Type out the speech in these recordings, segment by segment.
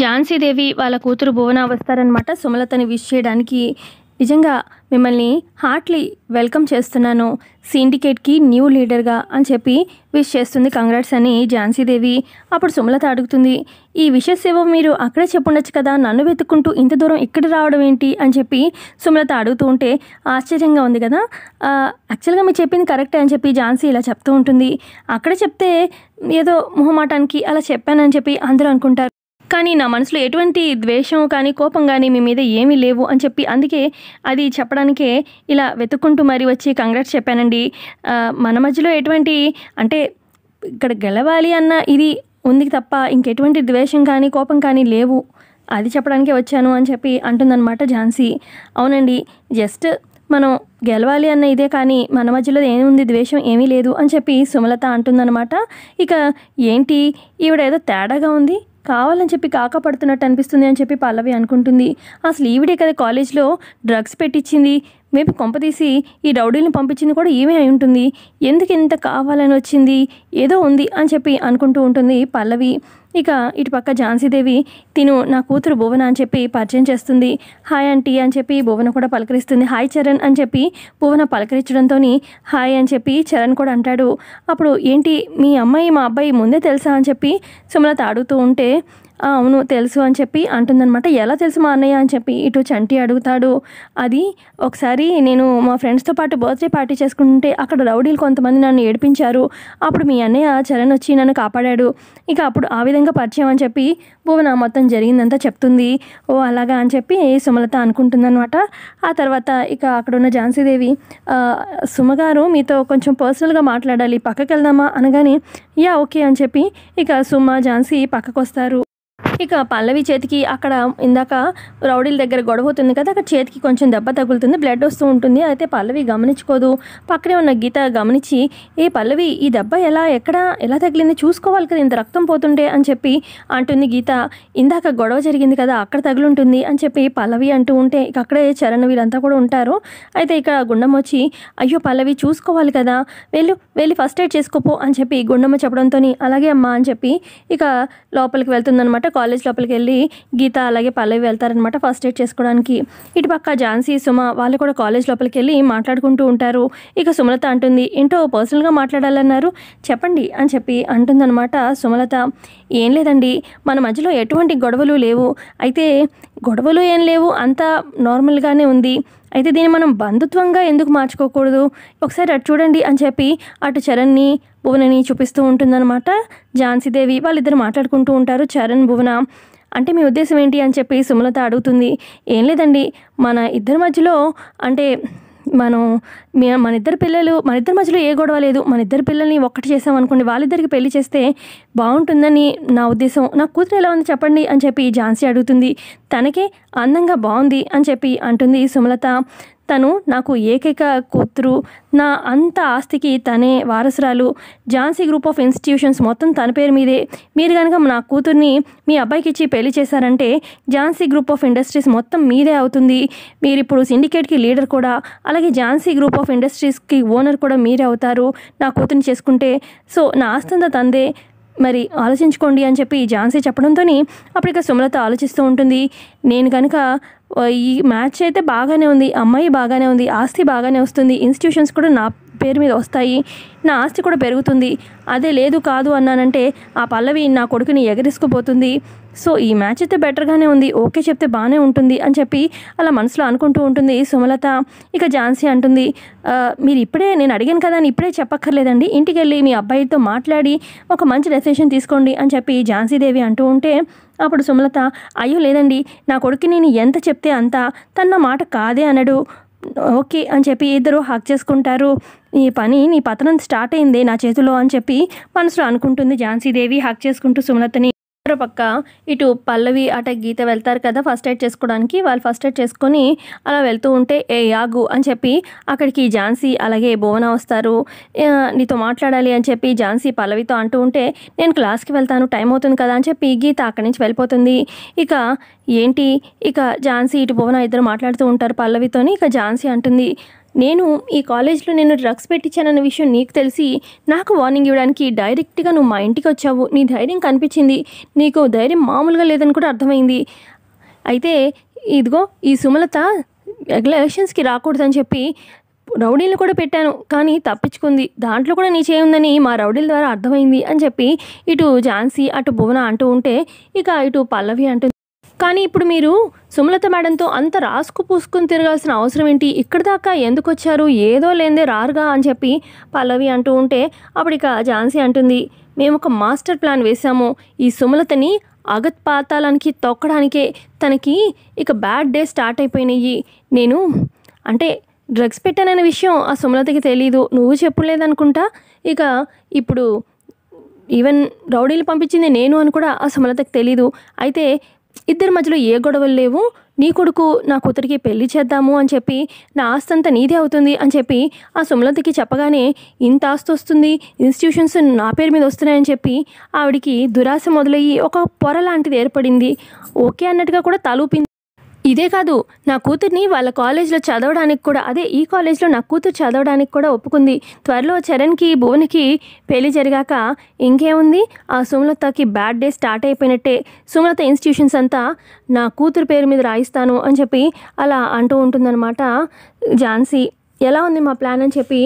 ఝాన్సీదేవి వాళ్ళ కూతురు భువన వస్తారనమాట సుమలతని విష్ చేయడానికి. నిజంగా మిమ్మల్ని హార్ట్లీ వెల్కమ్ చేస్తున్నాను సిండికేట్కి న్యూ లీడర్గా అని చెప్పి విష్ చేస్తుంది. కంగ్రాట్స్ అని ఝాన్సీదేవి. అప్పుడు సుమలత అడుగుతుంది, ఈ విషెస్ ఏవో మీరు అక్కడే చెప్పుండొచ్చు కదా, నన్ను వెతుక్కుంటూ ఇంత దూరం ఇక్కడ రావడం ఏంటి అని చెప్పి సుమలత అడుగుతూ ఉంటే ఆశ్చర్యంగా ఉంది కదా. యాక్చువల్గా మీరు చెప్పింది కరెక్టే అని చెప్పి ఝాన్సీ ఇలా చెప్తూ ఉంటుంది. అక్కడే చెప్తే ఏదో మొహమాటానికి అలా చెప్పానని చెప్పి అందరూ అనుకుంటారు, కానీ నా మనసులో ఎటువంటి ద్వేషం కానీ కోపం కానీ మీ మీద ఏమీ లేవు అని చెప్పి అందుకే అది చెప్పడానికే ఇలా వెతుక్కుంటూ మరీ వచ్చి కంగ్రాట్స్ చెప్పానండి. మన మధ్యలో ఎటువంటి అంటే ఇక్కడ గెలవాలి అన్న ఇది ఉంది తప్ప ఇంకెటువంటి ద్వేషం కానీ కోపం కానీ లేవు, అది చెప్పడానికే వచ్చాను అని చెప్పి అంటుందన్నమాట ఝాన్సీ. అవునండి, జస్ట్ మనం గెలవాలి అన్న ఇదే కానీ మన మధ్యలో ఏముంది ద్వేషం ఏమీ లేదు అని చెప్పి సుమలత అంటుందన్నమాట. ఇక ఏంటి ఈవిడ ఏదో తేడాగా ఉంది, కావాలని చెప్పి కాకపడుతున్నట్టు అనిపిస్తుంది అని చెప్పి పల్లవి అనుకుంటుంది. అసలు ఈవిడే కదా కాలేజ్లో డ్రగ్స్ పెట్టించింది, మేబీ కొంపతీసి ఈ రౌడీలను పంపించింది కూడా ఈమె అయి ఉంటుంది, ఎందుకు ఇంత కావాలని వచ్చింది, ఏదో ఉంది అని చెప్పి అనుకుంటూ ఉంటుంది పల్లవి. ఇక ఇటుపక్క ఝాన్సీదేవి తిను నా కూతురు భువన అని చెప్పి పరిచయం చేస్తుంది. హాయ్ ఆంటీ అని చెప్పి భువన కూడా పలకరిస్తుంది. హాయ్ చరణ్ అని చెప్పి భువన పలకరించడంతో హాయ్ అని చెప్పి చరణ్ కూడా అంటాడు. అప్పుడు ఏంటి మీ అమ్మాయి మా అబ్బాయి ముందే తెలుసా అని చెప్పి సుమలత అడుగుతూ ఉంటే అవును తెలుసు అని చెప్పి అంటుందన్నమాట. ఎలా తెలుసు మా అన్నయ్య అని చెప్పి ఇటు చంటి అడుగుతాడు. అది ఒకసారి నేను మా ఫ్రెండ్స్తో పాటు బర్త్డే పార్టీ చేసుకుంటే అక్కడ రౌడీలు కొంతమంది నన్ను ఏడిపించారు, అప్పుడు మీ అన్నయ్య చరణ్ వచ్చి నన్ను కాపాడాడు, ఇక అప్పుడు ఆ విధంగా పరిచయం అని చెప్పి భువన మొత్తం జరిగిందంతా చెప్తుంది. ఓ అలాగా అని చెప్పి సుమలత అనుకుంటుందన్నమాట. ఆ తర్వాత ఇక అక్కడున్న ఝాన్సీదేవి సుమగారు మీతో కొంచెం పర్సనల్గా మాట్లాడాలి, పక్కకి వెళ్దామా అనగానే యా ఓకే అని చెప్పి ఇక సుమ ఝాన్సీ పక్కకు వస్తారు. ఇక పల్లవి చేతికి అక్కడ ఇందాక రౌడీల దగ్గర గొడవ అవుతుంది కదా, అక్కడ చేతికి కొంచెం దెబ్బ తగులుతుంది, బ్లడ్ వస్తూ ఉంటుంది. అయితే పల్లవి గమనించుకోదు. పక్కనే ఉన్న గీత గమనించి ఏ పల్లవి ఈ దెబ్బ ఎలా తగిలింది చూసుకోవాలి కదా, ఇంత రక్తం పోతుంటే అని చెప్పి అంటుంది గీత. ఇందాక గొడవ జరిగింది కదా అక్కడ తగులుంటుంది అని చెప్పి పల్లవి అంటూ ఉంటే ఇక అక్కడే చరణ్ వీళ్ళంతా కూడా ఉంటారు. అయితే ఇక్కడ గుండమ్మ వచ్చి అయ్యో పల్లవి చూసుకోవాలి కదా, వెళ్ళి ఫస్ట్ ఎయిడ్ చేసుకోపో అని చెప్పి గుండమ్మ చెప్పడంతో అలాగే అమ్మా అని చెప్పి ఇక లోపలికి వెళ్తుందనమాట. కాలేజ్ లోపలికి వెళ్ళి గీత అలాగే పల్లవి వెళ్తారనమాట ఫస్ట్ ఎయిడ్ చేసుకోవడానికి. ఇటుపక్క ఝాన్సీ సుమ వాళ్ళు కూడా కాలేజ్ లోపలికి వెళ్ళి మాట్లాడుకుంటూ ఉంటారు. ఇక సుమలత అంటుంది ఏంటో పర్సనల్గా మాట్లాడాలన్నారు చెప్పండి అని చెప్పి అంటుందన్నమాట సుమలత. ఏం లేదండి మన మధ్యలో ఎటువంటి గొడవలు లేవు, అయితే గొడవలు ఏం లేవు అంతా నార్మల్గానే ఉంది, అయితే దీన్ని మనం బంధుత్వంగా ఎందుకు మార్చుకోకూడదు, ఒకసారి అటు చూడండి అని చెప్పి అటు చరణ్ని భువనని చూపిస్తూ ఉంటుందన్నమాట ఝాన్సీదేవి. వాళ్ళిద్దరు మాట్లాడుకుంటూ ఉంటారు చరణ్ భువన. అంటే మీ ఉద్దేశం ఏంటి అని చెప్పి సుమలత అడుగుతుంది. ఏం లేదండి మన ఇద్దరి మధ్యలో అంటే మన ఇద్దరి మధ్యలో ఏ గొడవ లేదు, మన ఇద్దరు పిల్లల్ని ఒక్కటి చేసామనుకోండి, వాళ్ళిద్దరికి పెళ్లి చేస్తే బాగుంటుందని నా ఉద్దేశం. నా కూతురు ఎలా ఉంది చెప్పండి అని చెప్పి ఝాన్సీ అడుగుతుంది. తనకే అందంగా బాగుంది అని చెప్పి అంటుంది సుమలత. తను నాకు ఏకైక కూతురు, నా అంత ఆస్తికి తనే వారసురాలు, ఝాన్సీ గ్రూప్ ఆఫ్ ఇన్స్టిట్యూషన్స్ మొత్తం తన పేరు మీదే, మీరు కనుక నా కూతుర్ని మీ అబ్బాయికి ఇచ్చి పెళ్లి చేశారంటే ఝాన్సీ గ్రూప్ ఆఫ్ ఇండస్ట్రీస్ మొత్తం మీదే అవుతుంది, మీరు ఇప్పుడు సిండికేట్కి లీడర్ కూడా, అలాగే ఝాన్సీ గ్రూప్ ఆఫ్ ఇండస్ట్రీస్కి ఓనర్ కూడా మీరే అవుతారు నా కూతుర్ని చేసుకుంటే, సో నా ఆస్తంతా తందే, మరి ఆలోచించుకోండి అని చెప్పి ఝాన్సీ చెప్పడంతో అప్పటిక సుమలత ఆలోచిస్తూ ఉంటుంది. నేను కనుక ఈ మ్యాచ్ అయితే బాగానే ఉంది, అమ్మాయి బాగానే ఉంది, ఆస్తి బాగానే వస్తుంది, ఇన్స్టిట్యూషన్స్ కూడా నా పేరు మీద వస్తాయి, నా ఆస్తి కూడా పెరుగుతుంది, అదే లేదు కాదు అన్నానంటే ఆ పల్లవి నా కొడుకుని ఎగరేసుకుపోతుంది, సో ఈ మ్యాచ్ అయితే బెటర్గానే ఉంది, ఓకే చెప్తే బాగానే ఉంటుంది అని చెప్పి అలా మనసులో అనుకుంటూ ఉంటుంది సుమలత. ఇక ఝాన్సీ అంటుంది మీరు ఇప్పుడే నేను అడిగాను కదా అని ఇప్పుడే చెప్పక్కర్లేదండి, ఇంటికి వెళ్ళి మీ అబ్బాయితో మాట్లాడి ఒక మంచి డెసిషన్ తీసుకోండి అని చెప్పి ఝాన్సీదేవి అంటూ ఉంటే అప్పుడు సుమలత అయ్యో లేదండి నా కొడుకు నేను ఎంత చెప్తే అంత, తన మాట కాదే అనడు, ఓకే అని చెప్పి ఇద్దరు హక్ చేసుకుంటారు. నీ పతనం స్టార్ట్ అయిందే నా చేతిలో అని చెప్పి మనసులో అనుకుంటుంది ఝాన్సీదేవి హక్ చేసుకుంటూ సుమలతని. పక్క ఇటు పల్లవి అట గీత వెళ్తారు కదా ఫస్ట్ ఎయిడ్ చేసుకోవడానికి. వాళ్ళు ఫస్ట్ ఎయిడ్ చేసుకొని అలా వెళ్తూ ఉంటే ఏ యాగు అని చెప్పి అక్కడికి ఝాన్సీ అలాగే భువన వస్తారు. నీతో మాట్లాడాలి అని చెప్పి ఝాన్సీ పల్లవితో అంటూ ఉంటే నేను క్లాస్కి వెళ్తాను టైం అవుతుంది కదా అని చెప్పి గీత అక్కడి నుంచి వెళ్ళిపోతుంది. ఇక ఝాన్సీ ఇటు భువన ఇద్దరు మాట్లాడుతూ ఉంటారు పల్లవితోని. ఇక ఝాన్సీ అంటుంది నేను ఈ కాలేజ్లో నేను డ్రగ్స్ పెట్టించానన్న విషయం నీకు తెలిసి నాకు వార్నింగ్ ఇవ్వడానికి డైరెక్ట్గా నువ్వు మా ఇంటికి వచ్చావు. నీ ధైర్యం కనిపించింది. నీకు ధైర్యం మామూలుగా లేదని కూడా అర్థమైంది. అయితే ఇదిగో ఈ సుమలత ఎలక్షన్స్కి రాకూడదని చెప్పి రౌడీలు కూడా పెట్టాను, కానీ తప్పించుకుంది. దాంట్లో కూడా నీ చేయుందని మా రౌడీల ద్వారా అర్థమైంది అని చెప్పి ఇటు ఝాన్సీ అటు భువన అంటూ ఉంటే ఇక ఇటు పల్లవి అంటుంది, కానీ ఇప్పుడు మీరు సుమలత మేడంతో అంత రాసుకు పూసుకుని తిరగాల్సిన అవసరం ఏంటి? ఇక్కడ దాకా ఎందుకు వచ్చారు? ఏదో లేదే రారుగా అని చెప్పి పల్లవి అంటూ ఉంటే అప్పుడు ఇక ఝాన్సీ అంటుంది, మేము ఒక మాస్టర్ ప్లాన్ వేసాము. ఈ సుమలతని అగత్ పాతాళానికి తొక్కడానికే. తనకి ఇక బ్యాడ్ డే స్టార్ట్ అయిపోయినాయి. నేను అంటే డ్రగ్స్ పెట్టాననే విషయం ఆ సుమలతకి తెలీదు, నువ్వు చెప్పలేదనుకుంటా. ఇక ఇప్పుడు ఈవెన్ రౌడీలు పంపించింది నేను అని కూడా ఆ సుమలతకి తెలీదు. అయితే ఇద్దరి మధ్యలో ఏ గొడవలు లేవు. నీ కొడుకు నా కూతురికి పెళ్లి చేద్దాము అని చెప్పి నా ఆస్తి అంతా నీదే అవుతుంది అని చెప్పి ఆ సుమలతకి చెప్పగానే ఇంత ఆస్తి వస్తుంది, ఇన్స్టిట్యూషన్స్ నా పేరు మీద వస్తున్నాయని చెప్పి ఆవిడికి దురాశ మొదలయ్యి ఒక పొర లాంటిది ఏర్పడింది. ఓకే అన్నట్టుగా కూడా తలూపింది. ఇదే కాదు, నా కూతుర్ని వాళ్ళ కాలేజ్లో చదవడానికి కూడా, అదే ఈ కాలేజ్లో నా కూతురు చదవడానికి కూడా ఒప్పుకుంది. త్వరలో చరణ్కి భువనకి పెళ్లి జరిగాక ఇంకేముంది, ఆ సుమలతకి బ్యాడ్ డే స్టార్ట్ అయిపోయినట్టే. సుమలత ఇన్స్టిట్యూషన్స్ అంతా నా కూతురు పేరు మీద రాయిస్తాను అని చెప్పి అలా అంటూ ఉంటుందన్నమాట ఝాన్సీ. ఎలా ఉంది మా ప్లాన్ అని చెప్పి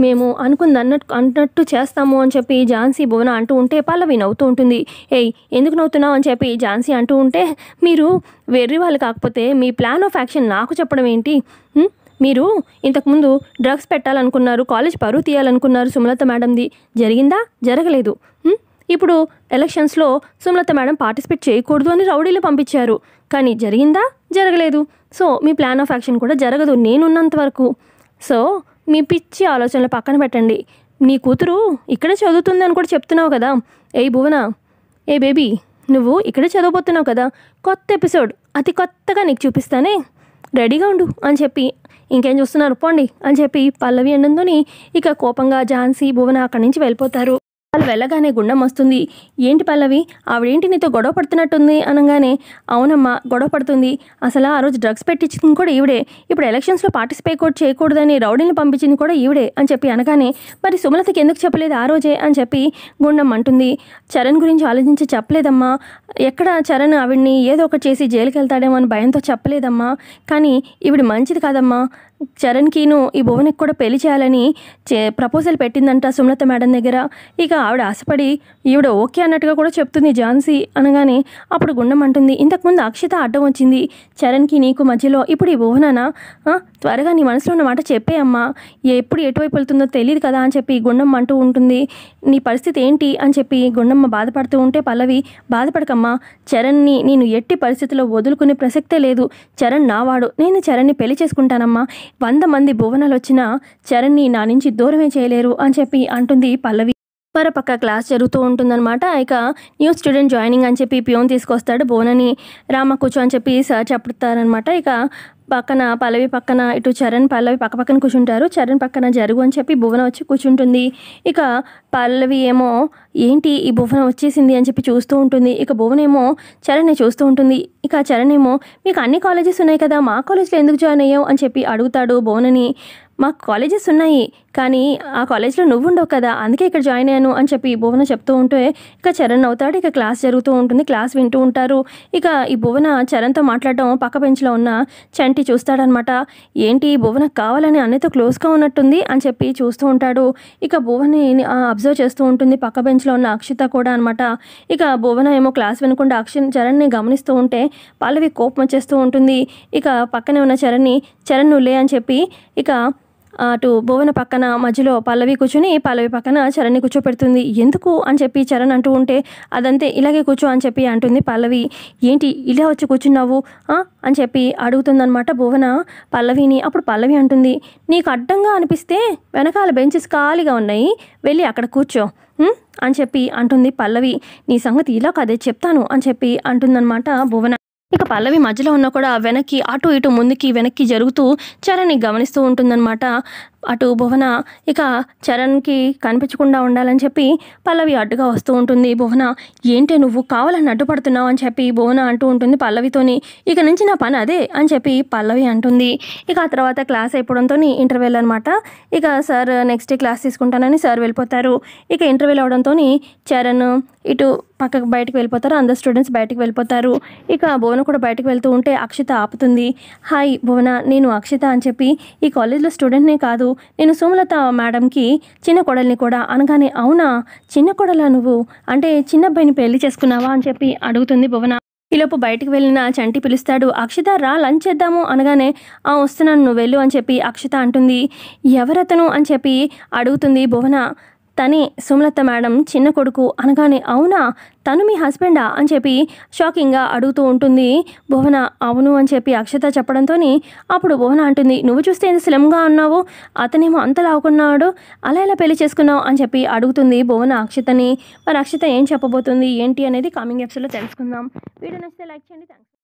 మేము అన్నట్టు చేస్తాము అని చెప్పి ఝాన్సీ భువన అంటూ ఉంటే పల్లవి నవ్వుతూ ఉంటుంది. ఏయ్ ఎందుకు నవ్వుతున్నావు అని చెప్పి ఝాన్సీ అంటూ ఉంటే, మీరు వెర్రి వాళ్ళు కాకపోతే మీ ప్లాన్ ఆఫ్ యాక్షన్ నాకు చెప్పడం ఏంటి? మీరు ఇంతకుముందు డ్రగ్స్ పెట్టాలనుకున్నారు, కాలేజ్ పరువు తీయాలనుకున్నారు సుమలత మేడంది. జరిగిందా? జరగలేదు. ఇప్పుడు ఎలక్షన్స్లో సుమలత మేడం పార్టిసిపేట్ చేయకూడదు అని రౌడీలు పంపించారు, కానీ జరిగిందా? జరగలేదు. So me plan of action కూడా జరగదు నేనున్నంత వరకు. సో మీ పిచ్చి ఆలోచనలు పక్కన పెట్టండి. నీ కూతురు ఇక్కడే చదువుతుంది అని కూడా చెప్తున్నావు కదా. ఏయ్ భువన, ఏ బేబీ, నువ్వు ఇక్కడే చదవబోతున్నావు కదా, కొత్త ఎపిసోడ్ అతి కొత్తగా నీకు చూపిస్తానే, రెడీగా ఉండు అని చెప్పి ఇంకేం చూస్తున్నారు పోండి అని చెప్పి పల్లవి అండంతోని ఇక కోపంగా ఝాన్సీ భువన అక్కడి నుంచి వెళ్ళిపోతారు. వాళ్ళు వెళ్ళగానే గుండం వస్తుంది. ఏంటి పల్లవి, ఆవిడేంటి నీతో గొడవ పడుతున్నట్టుంది అనగానే, అవునమ్మా గొడవ పడుతుంది, అసలు ఆ రోజు డ్రగ్స్ పెట్టించింది కూడా ఈవిడే, ఇప్పుడు ఎలక్షన్స్లో పార్టిసిపేట్ చేయకూడదని రౌడీని పంపించింది కూడా ఈవిడే అని చెప్పి అనగానే, మరి సుమలతకి ఎందుకు చెప్పలేదు ఆ రోజే అని చెప్పి గుండం అంటుంది. చరణ్ గురించి ఆలోచించి చెప్పలేదమ్మా, ఎక్కడ చరణ్ ఆవిడ్ని ఏదో ఒకటి చేసి జైలుకి వెళ్తాడేమో అని భయంతో చెప్పలేదమ్మా, కానీ ఈవిడ మంచిది కాదమ్మా, చరణ్కిను ఈ భువనకి కూడా పెళ్లి చేయాలని ప్రపోజల్ పెట్టిందంట సుమలత మేడం దగ్గర. ఇక ఆవిడ ఆశపడి ఈవిడ ఓకే అన్నట్టుగా కూడా చెప్తుంది ఝాన్సీ అనగానే అప్పుడు గుండం అంటుంది, ఇంతకుముందు అక్షిత అడ్డం వచ్చింది చరణ్కి నీకు మధ్యలో, ఇప్పుడు ఈ భువననా? త్వరగా నీ మనసులో ఉన్న మాట చెప్పే అమ్మా, ఎప్పుడు ఎటువైపు వెళ్తుందో తెలియదు కదా అని చెప్పి గుండమ్మ అంటూ ఉంటుంది. నీ పరిస్థితి ఏంటి అని చెప్పి గుండమ్మ బాధపడుతూ ఉంటే పల్లవి, బాధపడకమ్మా, చరణ్ని నేను ఎట్టి పరిస్థితిలో వదులుకునే ప్రసక్తే లేదు, చరణ్ నావాడు, నేను చరణ్ని పెళ్లి చేసుకుంటానమ్మా, 100 మంది భువనాలు వచ్చినా చరణ్ని నా నుంచి దూరమే చేయలేరు అని చెప్పి అంటుంది పల్లవి. మరోపక్క క్లాస్ జరుగుతూ ఉంటుందన్నమాట. ఇక న్యూ స్టూడెంట్ జాయినింగ్ అని చెప్పి పియోన్ తీసుకొస్తాడు. భువనని రామ కూర్చో అని చెప్పి సార్ చెప్తారనమాట. ఇక పక్కన పల్లవి పక్కన ఇటు చరణ్ పల్లవి పక్క పక్కన కూర్చుంటారు. చరణ్ పక్కన జరుగు అని చెప్పి భువన వచ్చి కూర్చుంటుంది. ఇక పల్లవి ఏమో ఏంటి ఈ భువన వచ్చేసింది అని చెప్పి చూస్తూ ఉంటుంది. ఇక భువన ఏమో చరణ్ని చూస్తూ ఉంటుంది. ఇక చరణ్ ఏమో మీకు అన్ని కాలేజెస్ ఉన్నాయి కదా, మా కాలేజ్లో ఎందుకు జాయిన్ అయ్యావు అని చెప్పి అడుగుతాడు భువనని. మాకు కాలేజెస్ ఉన్నాయి, కానీ ఆ కాలేజ్లో నువ్వు ఉండవు కదా, అందుకే ఇక్కడ జాయిన్ అయ్యాను అని చెప్పి భువన చెప్తూ ఉంటే ఇక చరణ్ అవుతాడు. ఇక క్లాస్ జరుగుతూ ఉంటుంది, క్లాస్ వింటూ ఉంటారు. ఇక ఈ భువన చరణ్తో మాట్లాడడం పక్క బెంచ్లో ఉన్న చంటి చూస్తాడనమాట. ఏంటి భువన కావాలని అన్నయ్యతో క్లోజ్గా ఉన్నట్టుంది అని చెప్పి చూస్తూ ఉంటాడు. ఇక భువని అబ్జర్వ్ చేస్తూ ఉంటుంది పక్క బెంచ్లో ఉన్న అక్షిత కూడా అనమాట. ఇక భువన ఏమో క్లాస్ వినకుండా చరణ్ని గమనిస్తూ ఉంటే పల్లవి కోపం వచ్చేస్తూ ఉంటుంది. ఇక పక్కనే ఉన్న చరణ్ నువ్వు లే అని చెప్పి ఇక అటు భువన పక్కన మధ్యలో పల్లవి కూర్చుని పల్లవి పక్కన చరణ్ని కూర్చోపెడుతుంది. ఎందుకు అని చెప్పి చరణ్ అంటూ ఉంటే అదంతే ఇలాగే కూర్చో అని చెప్పి అంటుంది పల్లవి. ఏంటి ఇలా వచ్చి కూర్చున్నావు అని చెప్పి అడుగుతుందనమాట భువన పల్లవిని. అప్పుడు పల్లవి అంటుంది, నీకు అడ్డంగా అనిపిస్తే వెనకాల బెంచెస్ ఖాళీగా ఉన్నాయి, వెళ్ళి అక్కడ కూర్చో అని చెప్పి అంటుంది పల్లవి. నీ సంగతి ఇలా కదే చెప్తాను అని చెప్పి అంటుందన్నమాట భువన. ఇక పల్లవి మధ్యలో ఉన్న కూడా వెనక్కి అటు ఇటు ముందుకి వెనక్కి జరుగుతూ చరణ్ని గమనిస్తూ ఉంటుందన్నమాట. అటు భువన ఇక చరణ్కి కనిపించకుండా ఉండాలని చెప్పి పల్లవి అడ్డుగా వస్తూ ఉంటుంది. భువన ఏంటే నువ్వు కావాలని అడ్డుపడుతున్నావు అని చెప్పి భువన అంటూ ఉంటుంది పల్లవితోని. ఇక నుంచి నా పని అదే అని చెప్పి పల్లవి అంటుంది. ఇక ఆ తర్వాత క్లాస్ అయిపోవడంతో ఇంటర్వెల్ అనమాట. ఇక సార్ నెక్స్ట్ డే క్లాస్ తీసుకుంటానని సార్ వెళ్ళిపోతారు. ఇక ఇంటర్వెల్ అవడంతో చరణ్ ఇటు పక్కకు బయటకు వెళ్ళిపోతారు. అందరు స్టూడెంట్స్ బయటకు వెళ్ళిపోతారు. ఇక భువన కూడా బయటకు వెళ్తూ ఉంటే అక్షిత ఆపుతుంది. హాయ్ భువన, నేను అక్షిత అని చెప్పి ఈ కాలేజ్లో స్టూడెంట్నే కాదు, నేను సుమలత మేడంకి చిన్న కోడల్ని కూడా అనగానే అవునా చిన్న కోడలా నువ్వు, అంటే చిన్న అబ్బాయిని పెళ్లి చేసుకున్నావా అని చెప్పి అడుగుతుంది భువన. ఈలోపు బయటికి వెళ్ళిన చంటి పిలుస్తాడు. అక్షిత రా లంచ్ చేద్దాము అనగానే వస్తున్నాను నువ్వు వెళ్ళు అని చెప్పి అక్షిత అంటుంది. ఎవరతను అని చెప్పి అడుగుతుంది భువన. తనే సుమలత మేడం చిన్న కొడుకు అనగానే అవునా తను మీ హస్బెండా అని చెప్పి షాకింగ్గా అడుగుతూ ఉంటుంది భువన. అవును అని చెప్పి అక్షత చెప్పడంతో అప్పుడు భువన అంటుంది, నువ్వు చూస్తే ఎంత స్లిమ్గా ఉన్నావు, అతనేమో అంత లావుకున్నాడు, అలా ఎలా పెళ్లి చేసుకున్నావు అని చెప్పి అడుగుతుంది భువన అక్షతని. మరి అక్షత ఏం చెప్పబోతుంది ఏంటి అనేది కమింగ్ ఎపిసోడ్లో తెలుసుకుందాం. వీడియో నచ్చితే లైక్ చేయండి. థ్యాంక్స్.